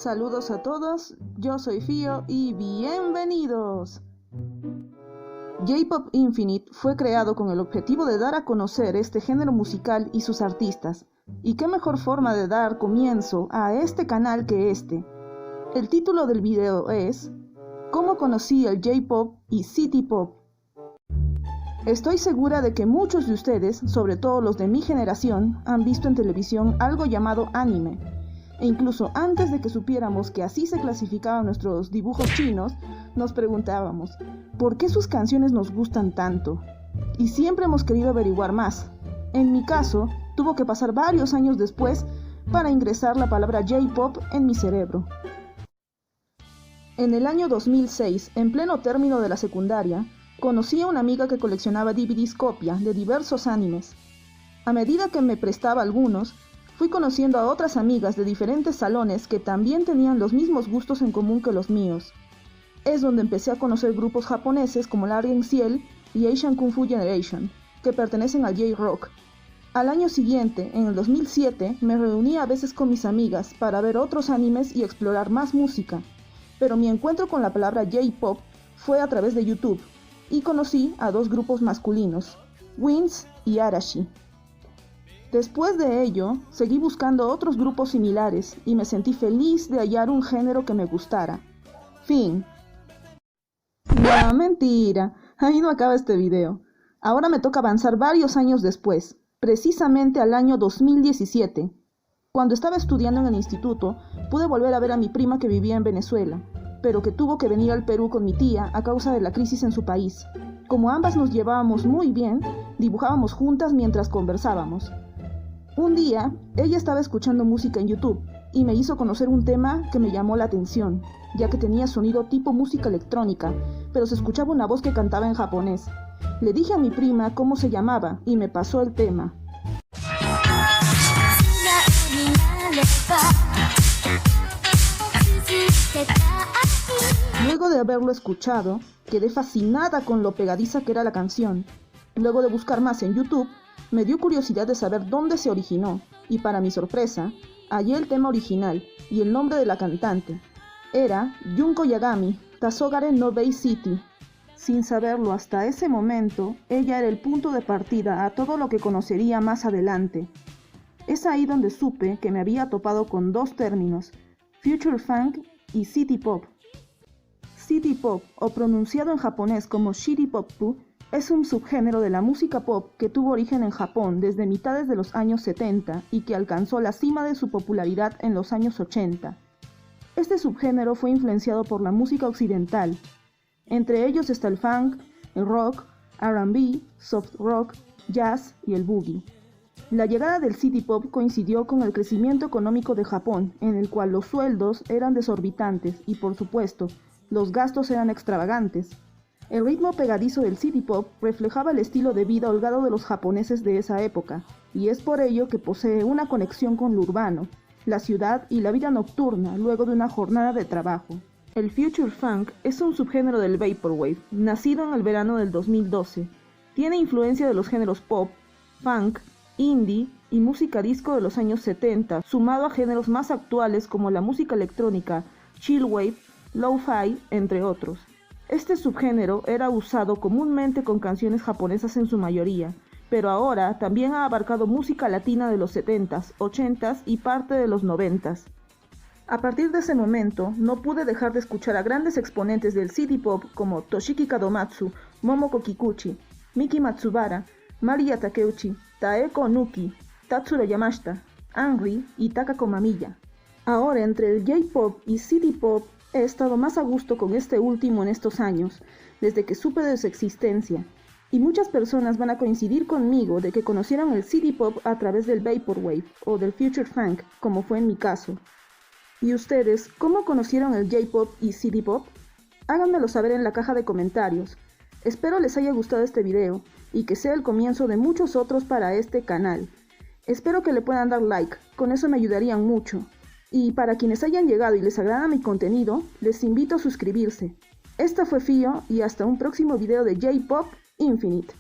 Saludos a todos, yo soy Fío y bienvenidos. J-Pop Infinite fue creado con el objetivo de dar a conocer este género musical y sus artistas. Y qué mejor forma de dar comienzo a este canal que este. El título del video es ¿Cómo conocí el J-Pop y City Pop? Estoy segura de que muchos de ustedes, sobre todo los de mi generación, han visto en televisión algo llamado anime. E incluso antes de que supiéramos que así se clasificaban nuestros dibujos chinos, nos preguntábamos, ¿por qué sus canciones nos gustan tanto? Y siempre hemos querido averiguar más. En mi caso, tuvo que pasar varios años después para ingresar la palabra J-Pop en mi cerebro. En el año 2006, en pleno término de la secundaria, conocí a una amiga que coleccionaba DVDs copia de diversos animes. A medida que me prestaba algunos, fui conociendo a otras amigas de diferentes salones que también tenían los mismos gustos en común que los míos. Es donde empecé a conocer grupos japoneses como Largen Ciel y Asian Kung Fu Generation, que pertenecen al J-Rock. Al año siguiente, en el 2007, me reunía a veces con mis amigas para ver otros animes y explorar más música, pero mi encuentro con la palabra J-Pop fue a través de YouTube, y conocí a dos grupos masculinos, WINS y Arashi. Después de ello, seguí buscando otros grupos similares y me sentí feliz de hallar un género que me gustara. Fin. No, mentira, ahí no acaba este video. Ahora me toca avanzar varios años después, precisamente al año 2017. Cuando estaba estudiando en el instituto, pude volver a ver a mi prima que vivía en Venezuela, pero que tuvo que venir al Perú con mi tía a causa de la crisis en su país. Como ambas nos llevábamos muy bien, dibujábamos juntas mientras conversábamos. Un día, ella estaba escuchando música en YouTube y me hizo conocer un tema que me llamó la atención, ya que tenía sonido tipo música electrónica, pero se escuchaba una voz que cantaba en japonés. Le dije a mi prima cómo se llamaba y me pasó el tema. Luego de haberlo escuchado, quedé fascinada con lo pegadiza que era la canción. Luego de buscar más en YouTube, me dio curiosidad de saber dónde se originó, y para mi sorpresa, hallé el tema original y el nombre de la cantante. Era Junko Yagami, Tazogare no Bay City. Sin saberlo hasta ese momento, ella era el punto de partida a todo lo que conocería más adelante. Es ahí donde supe que me había topado con dos términos, Future Funk y City Pop. City Pop, o pronunciado en japonés como Shitty Poppu, es un subgénero de la música pop que tuvo origen en Japón desde mitades de los años 70 y que alcanzó la cima de su popularidad en los años 80. Este subgénero fue influenciado por la música occidental. Entre ellos está el funk, el rock, R&B, soft rock, jazz y el boogie. La llegada del City Pop coincidió con el crecimiento económico de Japón, en el cual los sueldos eran desorbitantes y, por supuesto, los gastos eran extravagantes. El ritmo pegadizo del City Pop reflejaba el estilo de vida holgado de los japoneses de esa época, y es por ello que posee una conexión con lo urbano, la ciudad y la vida nocturna luego de una jornada de trabajo. El Future Funk es un subgénero del Vaporwave, nacido en el verano del 2012. Tiene influencia de los géneros pop, funk, indie y música disco de los años 70, sumado a géneros más actuales como la música electrónica, chillwave, lo-fi, entre otros. Este subgénero era usado comúnmente con canciones japonesas en su mayoría, pero ahora también ha abarcado música latina de los 70s, 80s y parte de los 90s. A partir de ese momento, no pude dejar de escuchar a grandes exponentes del City Pop como Toshiki Kadomatsu, Momoko Kikuchi, Miki Matsubara, Maria Takeuchi, Taeko Nuki, Tatsuro Yamashita, Angry y Takako Mamiya. Ahora, entre el J-Pop y City Pop, he estado más a gusto con este último en estos años, desde que supe de su existencia, y muchas personas van a coincidir conmigo de que conocieron el City Pop a través del Vaporwave o del Future Funk, como fue en mi caso. ¿Y ustedes, cómo conocieron el J-Pop y City Pop? Háganmelo saber en la caja de comentarios. Espero les haya gustado este video, y que sea el comienzo de muchos otros para este canal. Espero que le puedan dar like, con eso me ayudarían mucho. Y para quienes hayan llegado y les agrada mi contenido, les invito a suscribirse. Esta fue Fío y hasta un próximo video de J-Pop Infinite.